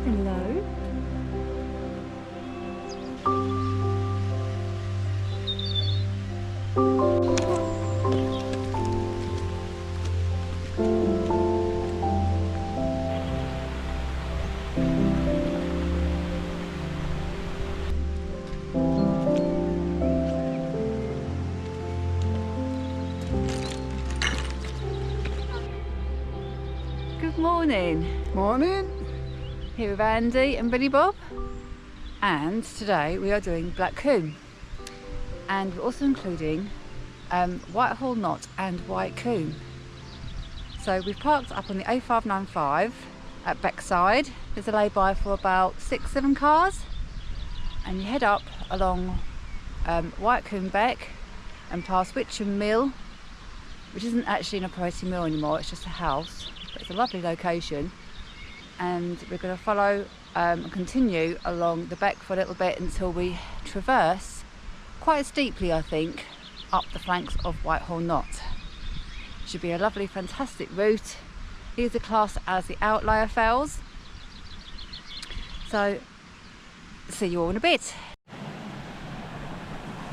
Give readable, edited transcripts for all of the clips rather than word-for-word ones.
Hello. Good morning. Morning. Here with Andy and Billy Bob, and today we are doing Black Combe, and we're also including White Hall Knott and Whitecombe. So we've parked up on the A595 at Beckside. There's a lay-by for about 6-7 cars, and you head up along Whitecombe Beck and past Whicham Mill, which isn't actually an operating mill anymore, it's just a house, but it's a lovely location. And we're going to follow and continue along the beck for a little bit until we traverse quite steeply, I think, up the flanks of White Hall Knott. Should be a lovely, fantastic route. These are classed as the Outlier fells. So, see you all in a bit.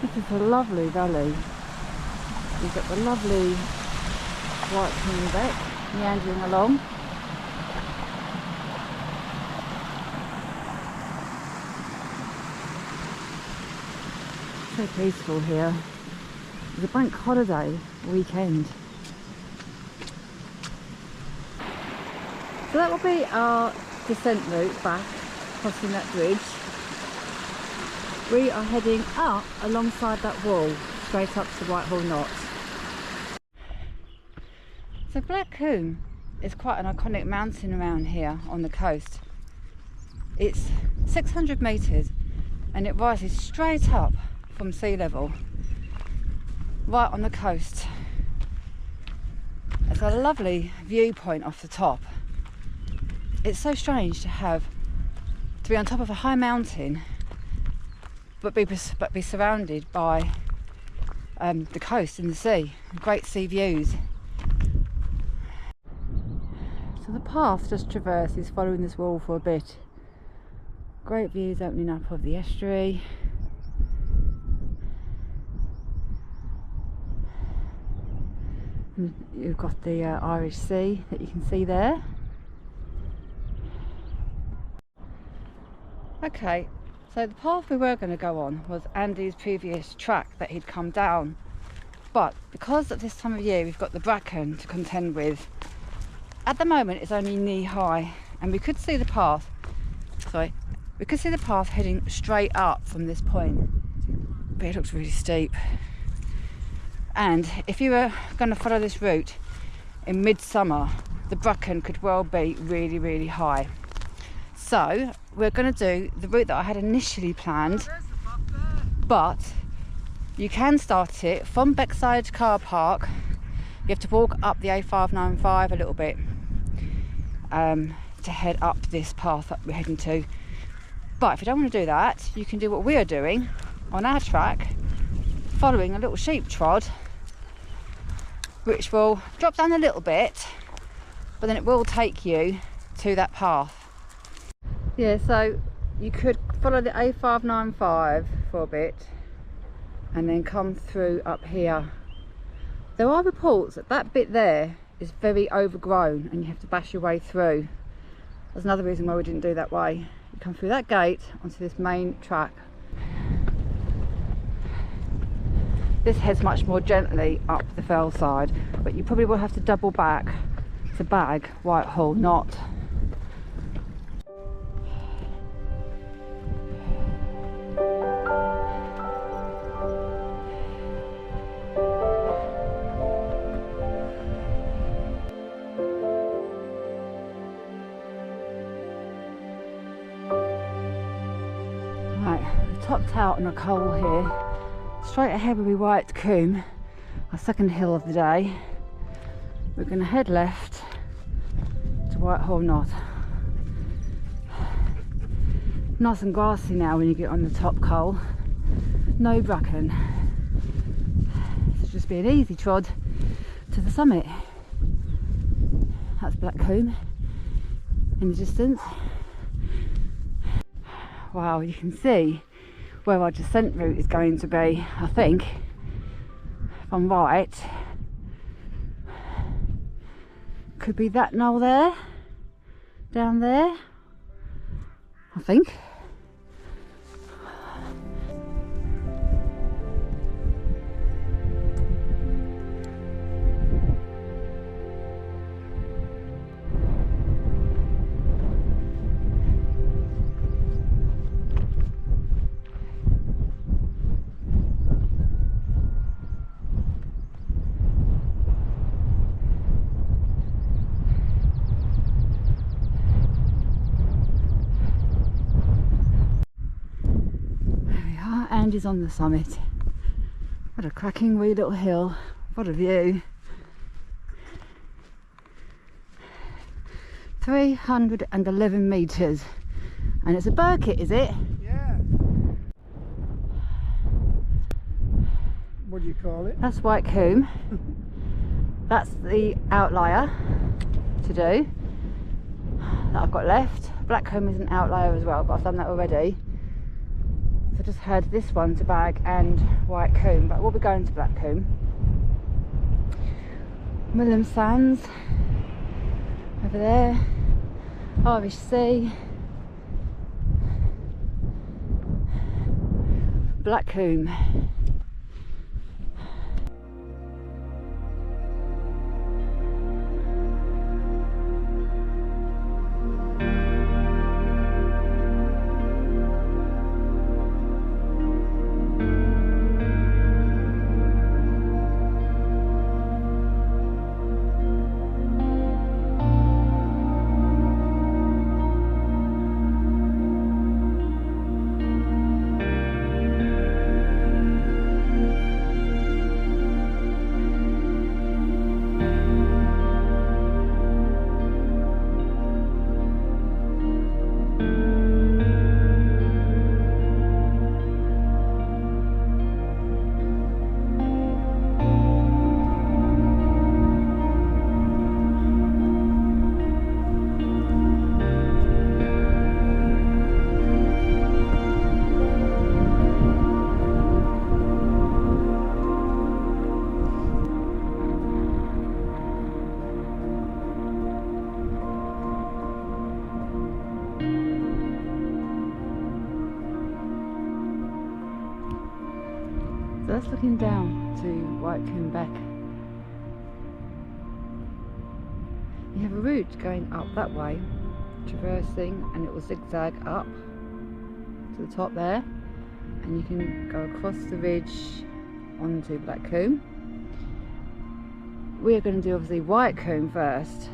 This is a lovely valley. You've got the lovely Whitecombe Beck meandering along. So peaceful here. It's a bank holiday weekend. So that will be our descent route back, crossing that bridge. We are heading up alongside that wall, straight up to White Hall Knott. So Black Combe is quite an iconic mountain around here on the coast. It's 600 metres and it rises straight up from sea level, right on the coast. It's a lovely viewpoint off the top. It's so strange to be on top of a high mountain, but be surrounded by the coast and the sea, great sea views. So the path just traverses following this wall for a bit. Great views opening up of the estuary. You've got the Irish Sea that you can see there. Okay, so the path we were going to go on was Andy's previous track that he'd come down, but because at this time of year we've got the bracken to contend with, at the moment it's only knee high, and we could see the path heading straight up from this point, but it looks really steep. And if you were going to follow this route in midsummer, the bracken could well be really, really high. So we're going to do the route that I had initially planned, but you can start it from Beckside car park. You have to walk up the A595 a little bit to head up this path that we're heading to. But if you don't want to do that, you can do what we are doing on our track, following a little sheep trod, which will drop down a little bit, but then it will take you to that path. Yeah, so you could follow the A595 for a bit and then come through up here. There are reports that that bit there is very overgrown and you have to bash your way through. That's another reason why we didn't do that way. You come through that gate onto this main track. This heads much more gently up the fell side, but you probably will have to double back to bag White Hall Knott. Right, we've topped out on a coal here. Straight ahead will be Whitecombe, our second hill of the day. We're going to head left to White Hall Knott. Nice and grassy now when you get on the top coal. No bracken. It'll just be an easy trod to the summit. That's Black Combe in the distance. Wow, you can see where our descent route is going to be, I think, if I'm right. Could be that knoll there, down there, I think. Is on the summit. What a cracking wee little hill. What a view. 311 metres. And it's a Burkitt, is it? Yeah. What do you call it? That's Whitecombe. That's the outlier to do that I've got left. Black Combe is an outlier as well, but I've done that already. So I just had this one to bag and Whitecombe, but we'll be going to Black Combe. Millham Sands over there, Irish Sea, Black Combe. So that's looking down to Whitecombe Beck. You have a route going up that way, traversing, and it will zigzag up to the top there, and you can go across the ridge onto Black Combe. We're going to do obviously Whitecombe first,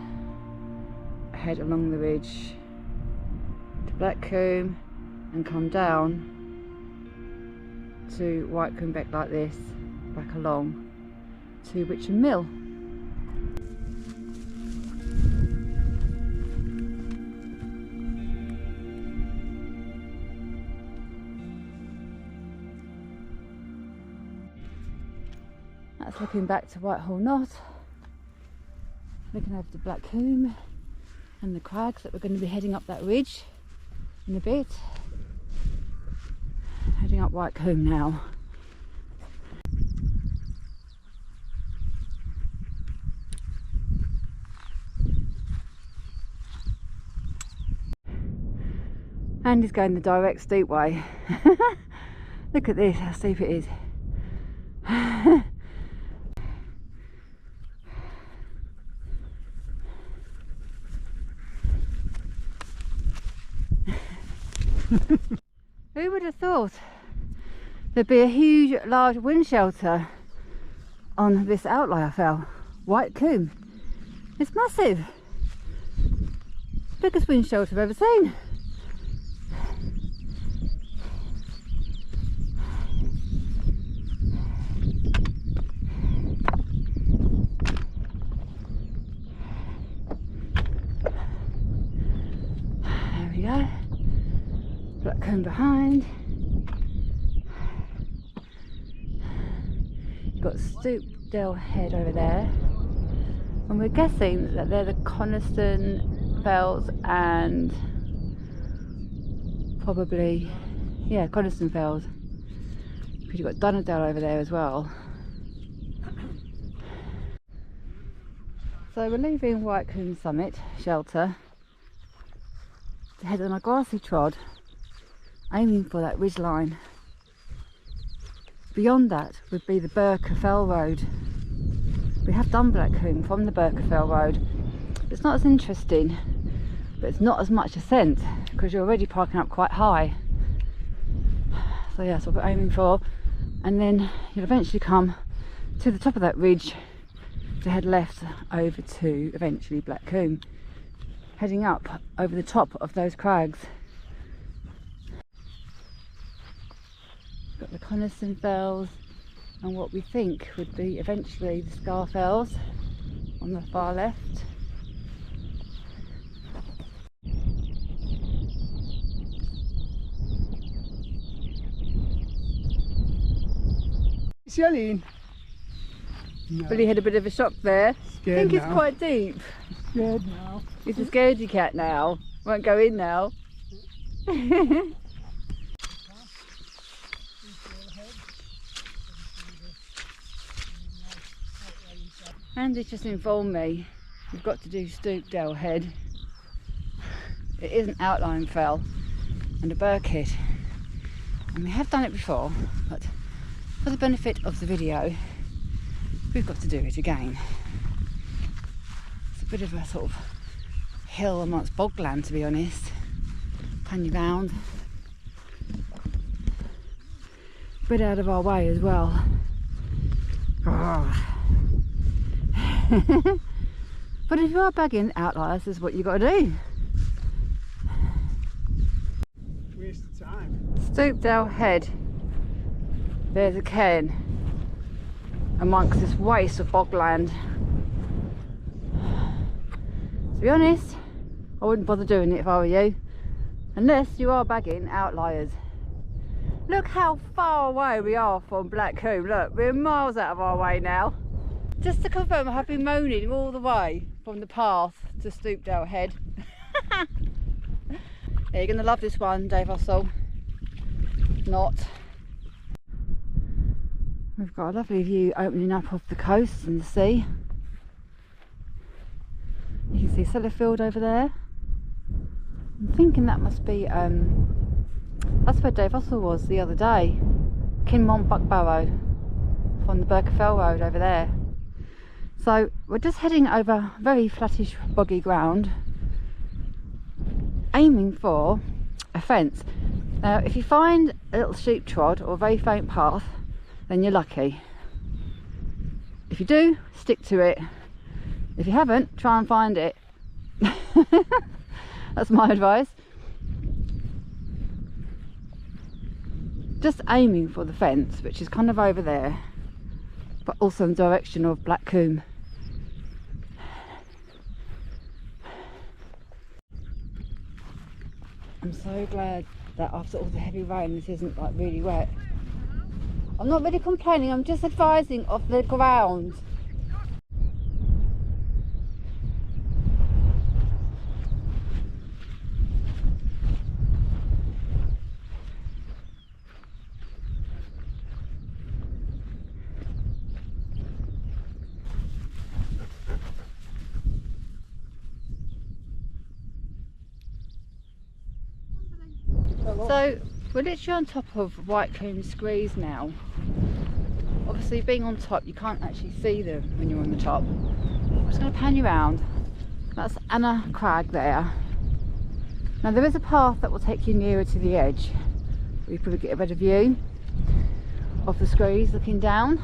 head along the ridge to Black Combe and come down to Whitecombe Beck like this, back along to Whicham Mill. That's looking back to White Hall Knott, looking over to Black Combe and the crags that we're going to be heading up that ridge in a bit. Heading up Whitecombe now. Andy's going the direct steep way. Look at this, how steep it is. Who would have thought there'd be a huge, large wind shelter on this outlier fell? Whitecombe. It's massive. Biggest wind shelter I've ever seen. There we go. Black Combe behind. You've got Stoupdale Head over there, and we're guessing that they're the Coniston fells and probably, yeah, Coniston Fells, because you've got Duddon over there as well. So we're leaving Whitecombe Summit Shelter to head on a grassy trod, aiming for that ridge line. Beyond that would be the Fell Road. We have done Black Combe from the Fell Road. It's not as interesting, but it's not as much ascent because you're already parking up quite high. So yeah, that's what we're aiming for, and then you'll eventually come to the top of that ridge to head left over to eventually Black Combe, heading up over the top of those crags. Got the Coniston Fells and what we think would be eventually the Scafells on the far left. Celine. No. Billy had a bit of a shock there. Scared I think now. it's quite deep. Scared now. He's a scaredy cat now. Won't go in now. Andy just informed me we've got to do Stoupdale Head. It is an outlying fell and a burkitt, and we have done it before, but for the benefit of the video we've got to do it again. It's a bit of a sort of hill amongst bogland, to be honest. Pan you round, a bit out of our way as well. But if you are bagging outliers, this is what you got to do. Waste of time. Stoupdale Head. There's a cairn amongst this waste of bogland. To be honest, I wouldn't bother doing it if I were you, unless you are bagging outliers. Look how far away we are from Black Combe. Look, we're miles out of our way now. Just to confirm, I have been moaning all the way from the path to Stoupdale Head. Yeah, you're going to love this one, Dave Russell. Not. We've got a lovely view opening up of the coast and the sea. You can see Sellafield over there. I'm thinking that must be, that's where Dave Russell was the other day. Kinmont Buckbarrow from the Fell Road over there. So we're just heading over very flattish boggy ground, aiming for a fence. Now if you find a little sheep trod or a very faint path, then you're lucky. If you do, stick to it. If you haven't, try and find it. That's my advice. Just aiming for the fence, which is kind of over there, but also in the direction of Black Combe. I'm so glad that after all the heavy rain this isn't like really wet. I'm not really complaining, I'm just advising of the ground. So we're literally on top of Whitecombe Screes now. Obviously being on top you can't actually see them when you're on the top. I'm just going to pan you around. That's Anna Crag there. Now there is a path that will take you nearer to the edge. You probably get a better view of the Screes looking down.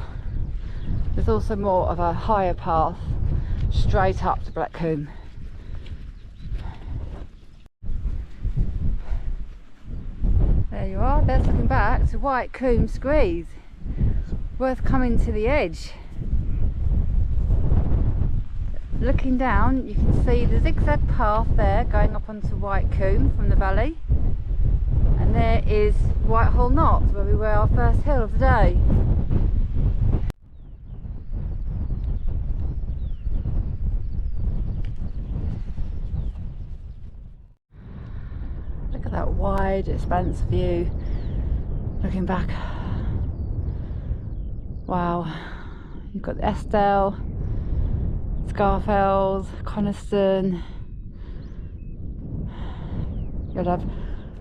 There's also more of a higher path straight up to Black Combe. There you are, that's looking back to Whitecombe Screes. Worth coming to the edge. Looking down you can see the zigzag path there going up onto Whitecombe from the valley, and there is White Hall Knott where we were our first hill of the day. Look at that wide expanse view. Looking back. Wow. You've got the Stoupdale, Scafells, Coniston. You'll have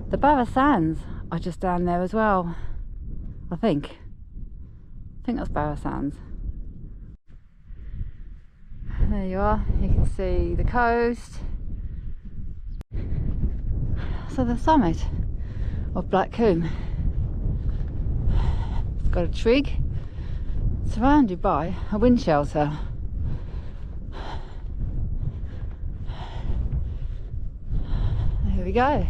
the Barrow Sands are just down there as well. I think that's Barrow Sands. There you are. You can see the coast. So the summit of Black Combe. It's got a trig surrounded by a wind shelter. There we go.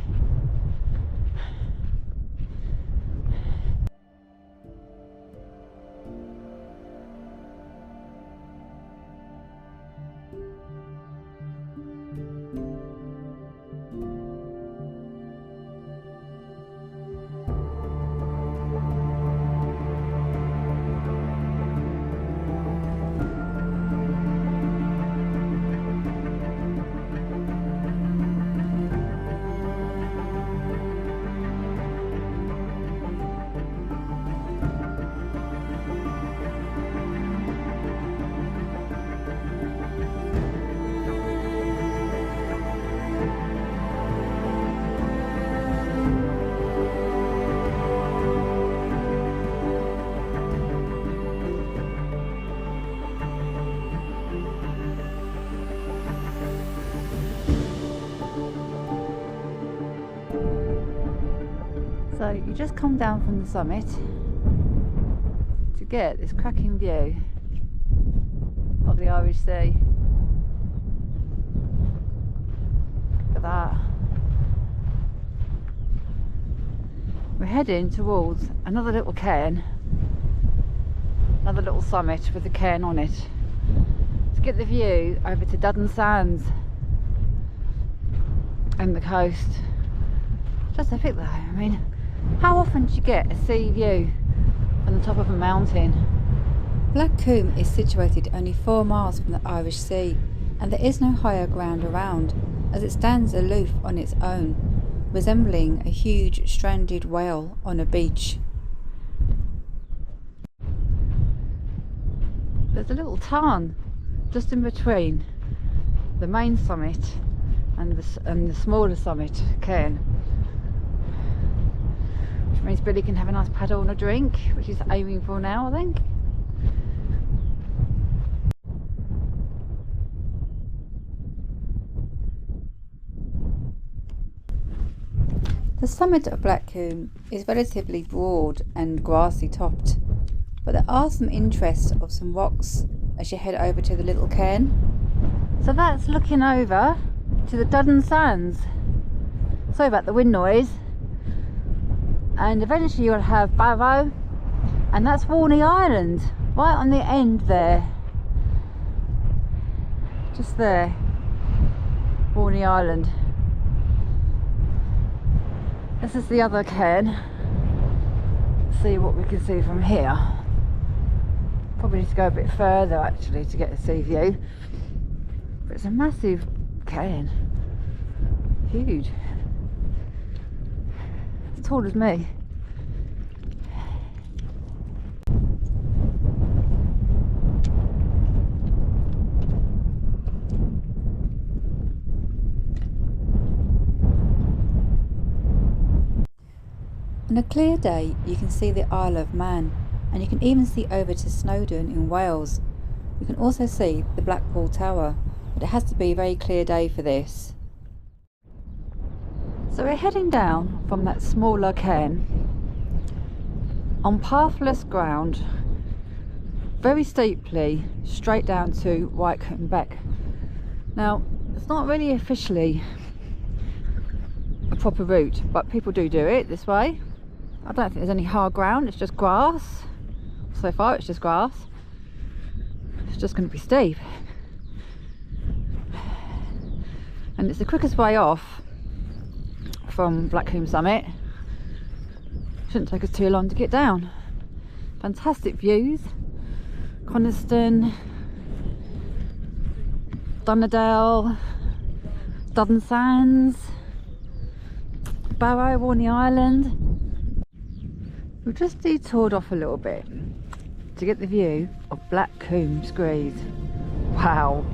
So you just come down from the summit to get this cracking view of the Irish Sea. Look at that. We're heading towards another little cairn, another little summit with a cairn on it, to get the view over to Duddon Sands and the coast. Just epic though. I mean, how often do you get a sea view on the top of a mountain? Black Combe is situated only 4 miles from the Irish Sea, and there is no higher ground around, as it stands aloof on its own, resembling a huge stranded whale on a beach. There's a little tarn just in between the main summit and the smaller summit cairn, which means Billy can have a nice paddle and a drink, which he's aiming for now, I think. The summit of Black Combe is relatively broad and grassy topped, but there are some interests of some rocks as you head over to the little cairn. So that's looking over to the Duddon Sands. Sorry about the wind noise. And eventually you'll have Barrow, and that's Walney Island, right on the end there. Just there, Walney Island. This is the other cairn. Let's see what we can see from here. Probably need to go a bit further actually to get a sea view. But it's a massive cairn. Huge. As tall as me. On a clear day you can see the Isle of Man, and you can even see over to Snowdon in Wales. You can also see the Blackpool Tower, but it has to be a very clear day for this. So we're heading down from that smaller cairn on pathless ground, very steeply, straight down to Whitecombe Beck. Now, it's not really officially a proper route, but people do it this way. I don't think there's any hard ground, it's just grass. So far it's just grass. It's just going to be steep. And it's the quickest way off from Black Combe summit. Shouldn't take us too long to get down. Fantastic views. Coniston, Dunnerdale, Duddon Sands. Barrow, Walney Island. We've just detoured off a little bit to get the view of Black Combe Screes. Wow,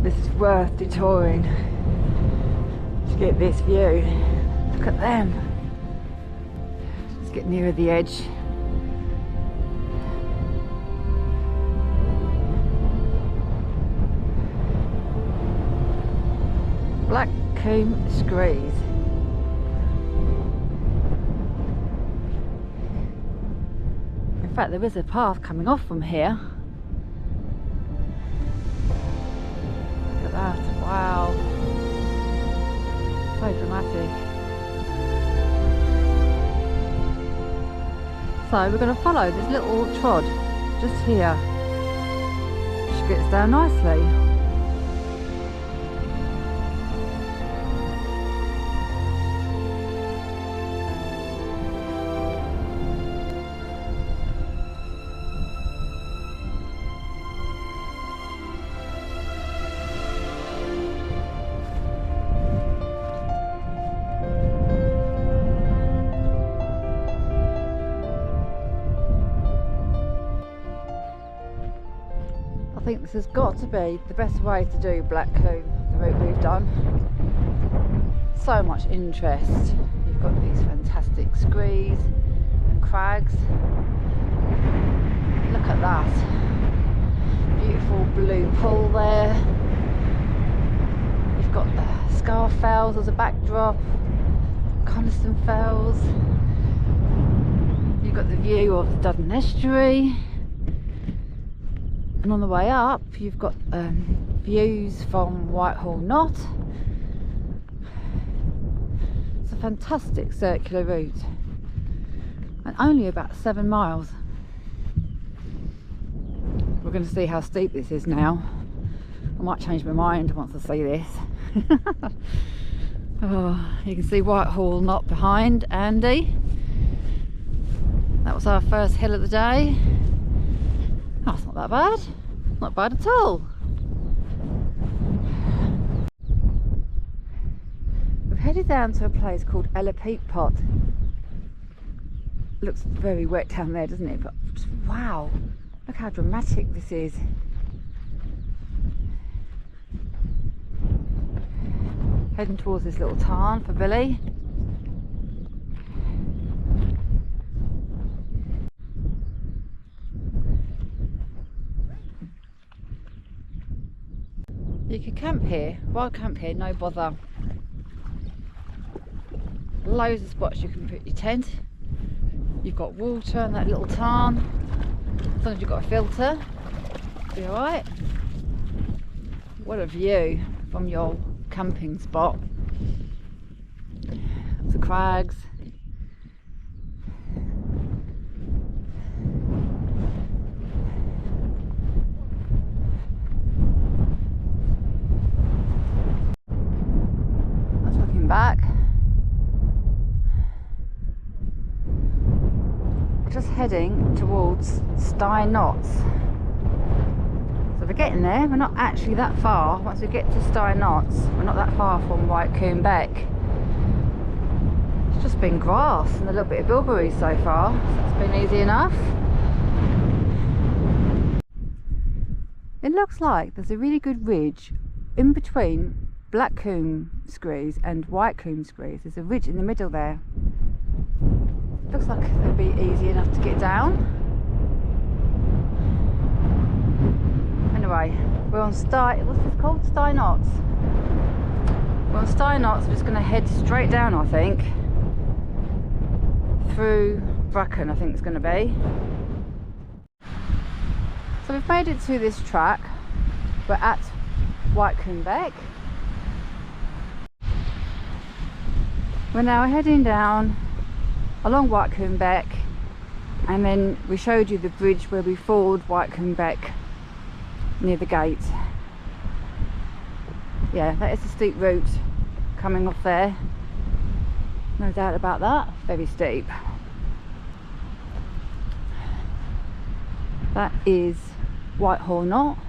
this is worth detouring to get this view. Look at them. Let's get nearer the edge. Black Combe Screes. In fact, there is a path coming off from here. Look at that, wow. So dramatic. So we're going to follow this little trod just here. Which gets down nicely. I think this has got to be the best way to do Black Combe, the route we've done. So much interest. You've got these fantastic screes and crags. Look at that. Beautiful blue pool there. You've got the Scafells as a backdrop, Coniston Fells. You've got the view of the Duddon estuary. And on the way up, you've got views from White Hall Knott. It's a fantastic circular route, and only about 7 miles. We're going to see how steep this is now. I might change my mind once I see this. Oh, you can see White Hall Knott behind Andy. That was our first hill of the day. Oh, it's not that bad. Not bad at all. We've headed down to a place called Ella Peak Pot. Looks very wet down there, doesn't it? But wow, look how dramatic this is. Heading towards this little tarn for Billy. You could camp here, wild camp here, no bother. Loads of spots you can put your tent. You've got water in that little tarn. As long as you've got a filter, be alright. What a view from your camping spot. The crags. Back. We're just heading towards Stoupdale Knott. So we're getting there. We're not actually that far. Once we get to Stoupdale Knott, we're not that far from Whitecombe Beck. It's just been grass and a little bit of bilberries so far. So that's been easy enough. It looks like there's a really good ridge in between Black Combe Screes and Whitecombe Screes. There's a ridge in the middle there. Looks like it'll be easy enough to get down. Anyway, we're on what's this called? Stoupdale Knott. We're on Stoupdale Knott, so we're just going to head straight down, I think. Through Bracken, I think it's going to be. So we've made it to this track. We're at Whitecombe Beck. We're now heading down along Whitecombe Beck, and then we showed you the bridge where we ford Whitecombe Beck near the gate. Yeah, that is a steep route coming off there, no doubt about that. Very steep. That is White Hall Knott.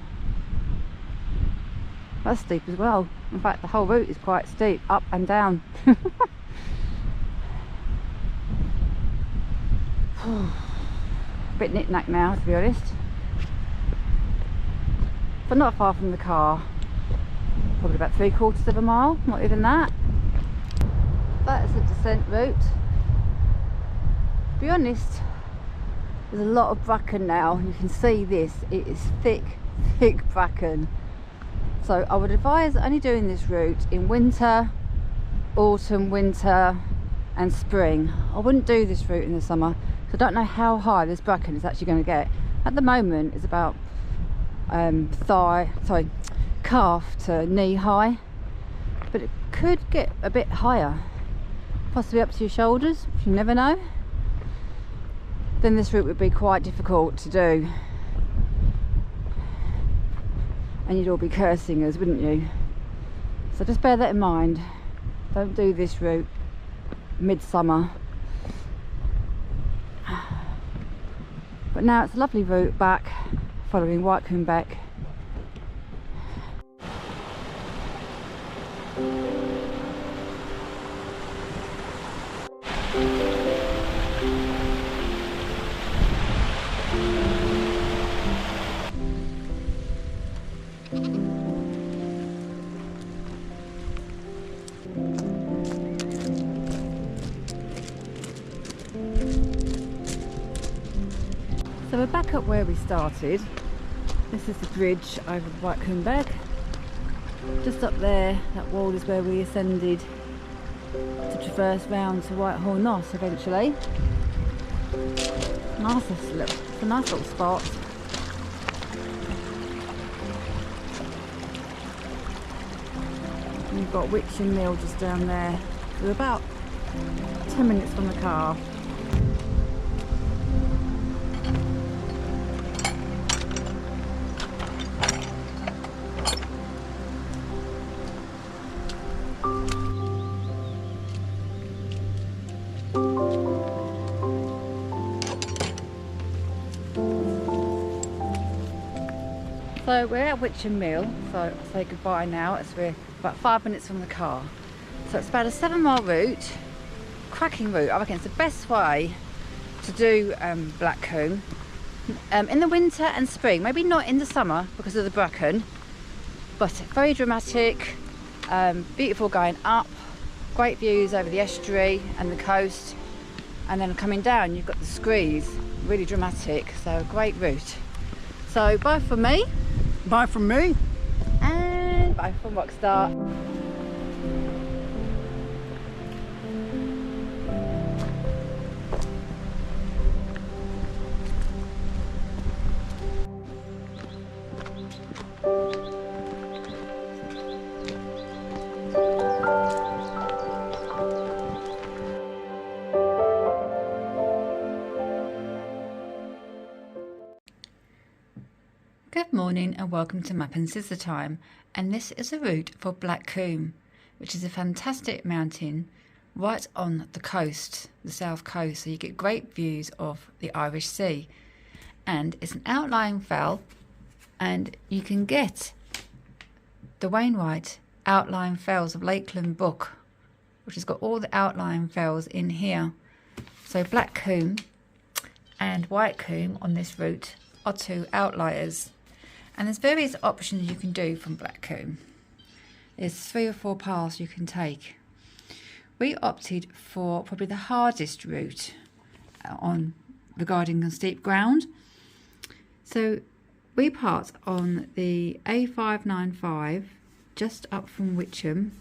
That's steep as well. In fact, the whole route is quite steep, up and down. A bit knick-knack now, to be honest. But not far from the car. Probably about 3/4 of a mile, not even that. That is a descent route. To be honest, there's a lot of bracken now. You can see this, it is thick bracken. So I would advise only doing this route in winter, autumn, winter and spring. I wouldn't do this route in the summer, so I don't know how high this bracken is actually going to get. At the moment it's about calf to knee high, but it could get a bit higher, possibly up to your shoulders, you never know. Then this route would be quite difficult to do, and you'd all be cursing us, wouldn't you? So just bear that in mind. Don't do this route midsummer. But now it's a lovely route back following Whitecombe Beck. So we're back up where we started. This is the bridge over the Whitecombe Beck. Just up there, that wall is where we ascended to traverse round to White Hall Knott eventually. It's a nice little spot. And you've got Whicham Mill just down there. We're about 10 minutes from the car. So we're at Whicham Mill, so I'll say goodbye now as we're about 5 minutes from the car. So it's about a 7-mile route, cracking route. I reckon it's the best way to do Black Combe in the winter and spring, maybe not in the summer because of the bracken, but very dramatic, beautiful going up, great views over the estuary and the coast, and then coming down you've got the Screes, really dramatic, so a great route. So bye from me. Bye from me. And bye from Rockstar. Good morning and welcome to Map and Scissor Time, and this is a route for Black Combe, which is a fantastic mountain right on the coast, the south coast, so you get great views of the Irish Sea, and it's an outlying fell, and you can get the Wainwright Outlying Fells of Lakeland book, which has got all the outlying fells in here. So Black Combe and Whitecombe on this route are two outliers. And there's various options you can do from Black Combe. There's 3 or 4 paths you can take. We opted for probably the hardest route regarding steep ground. So we part on the A595 just up from Whicham.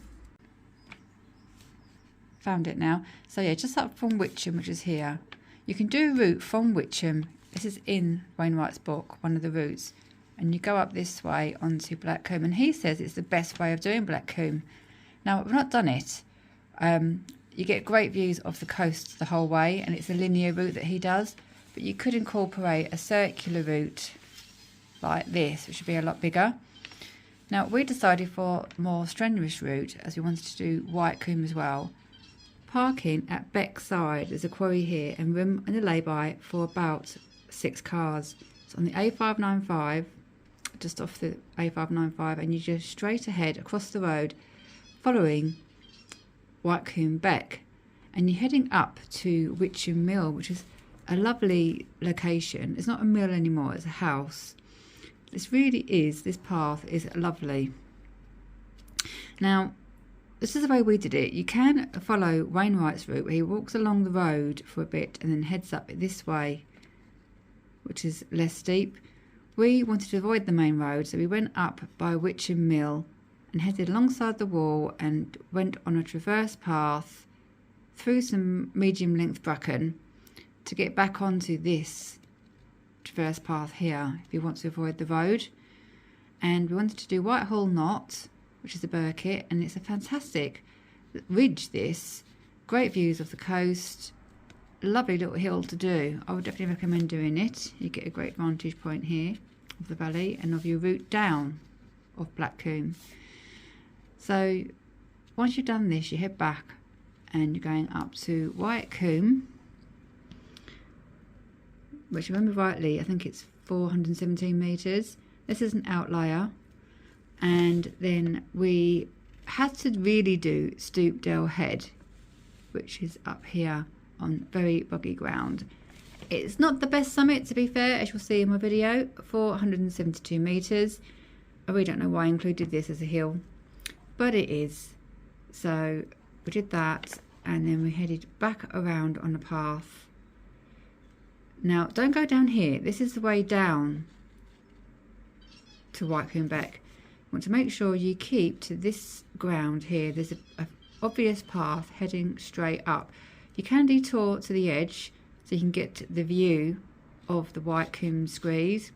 Found it now. So yeah, just up from Whicham, which is here. You can do a route from Whicham. This is in Wainwright's book, one of the routes. And you go up this way onto Black Combe, and he says it's the best way of doing Black Combe. Now, we've not done it. You get great views of the coast the whole way, and it's a linear route that he does, but you could incorporate a circular route like this, which would be a lot bigger. Now, we decided for a more strenuous route, as we wanted to do Whitecombe as well. Parking at Beckside, there's a quarry here, and room and a layby for about 6 cars. It's on the A595, just off the A595, and you just straight ahead across the road following Whitecombe Beck, and you're heading up to Whicham Mill, which is a lovely location. It's not a mill anymore, it's a house. This path is lovely. Now, this is the way we did it. You can follow Wainwright's route, where he walks along the road for a bit and then heads up this way, which is less steep. We wanted to avoid the main road, so we went up by Whicham Mill and headed alongside the wall and went on a traverse path through some medium length bracken to get back onto this traverse path here if you want to avoid the road. And we wanted to do White Hall Knott, which is a burkitt, and it's a fantastic ridge, this. Great views of the coast, lovely little hill to do. I would definitely recommend doing it. You get a great vantage point here of the valley and of your route down of Black Combe. So once you've done this, you head back and you're going up to Whitecombe, which, if I remember rightly, I think it's 417 metres. This is an outlier. And then we had to really do Stoupdale Head, which is up here on very boggy ground. It's not the best summit, to be fair, as you'll see in my video, 472 metres. I really don't know why I included this as a hill, but it is. So we did that, and then we headed back around on the path. Now, don't go down here. This is the way down to Whitecombe Beck. You want to make sure you keep to this ground here. There's an obvious path heading straight up. You can detour to the edge so you can get the view of the Whitecombe Screes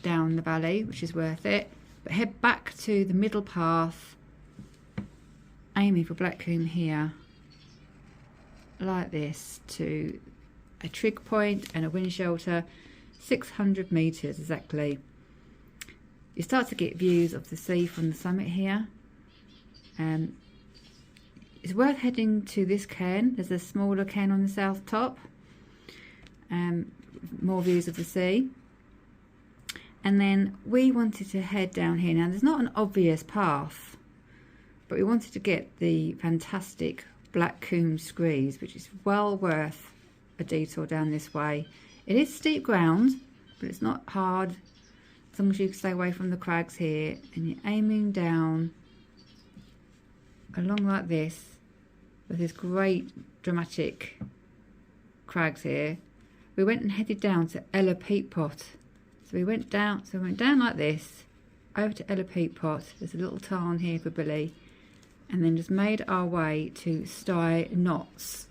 down the valley, which is worth it. But head back to the middle path, aiming for Black Combe here, like this, to a trig point and a wind shelter, 600 metres exactly. You start to get views of the sea from the summit here. It's worth heading to this cairn. There's a smaller cairn on the south top. More views of the sea. And then we wanted to head down here. Now, there's not an obvious path, but we wanted to get the fantastic Black Combe Screes, which is well worth a detour down this way. It is steep ground, but it's not hard, as long as you stay away from the crags here, and you're aiming down along like this with this great dramatic crags here. We went and headed down to Ella Peat Pot. So we went down like this over to Ella Peat Pot. There's a little tarn here for Billy, and then just made our way to Stoupdale Knott.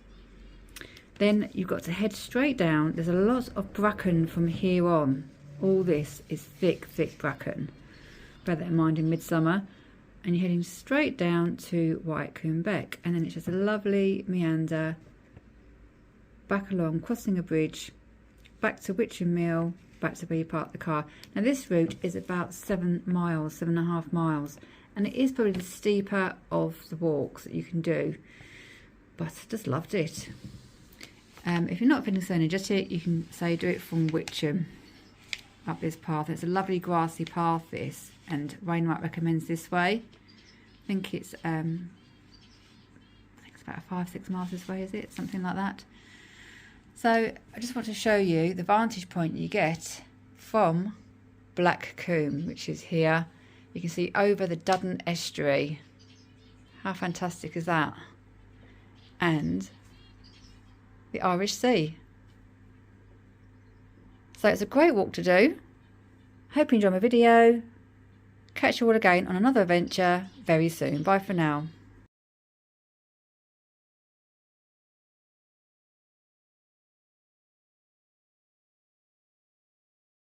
Then you've got to head straight down. There's a lot of bracken from here on. All this is thick bracken. Bear that in mind in midsummer. And you're heading straight down to Whitecombe Beck. And then it's just a lovely meander back along, crossing a bridge, back to Whicham Mill, back to where you parked the car. Now this route is about 7 miles, 7.5 miles. And it is probably the steeper of the walks that you can do. But I just loved it. If you're not feeling so energetic, you can say do it from Whicham up this path. It's a lovely grassy path, this, and Wainwright recommends this way. I think it's about 5-6 miles this way, is it? Something like that. So I just want to show you the vantage point you get from Black Combe, which is here. You can see over the Duddon estuary. How fantastic is that? And the Irish Sea. So it's a great walk to do. Hope you enjoy my video. Catch you all again on another adventure very soon. Bye for now.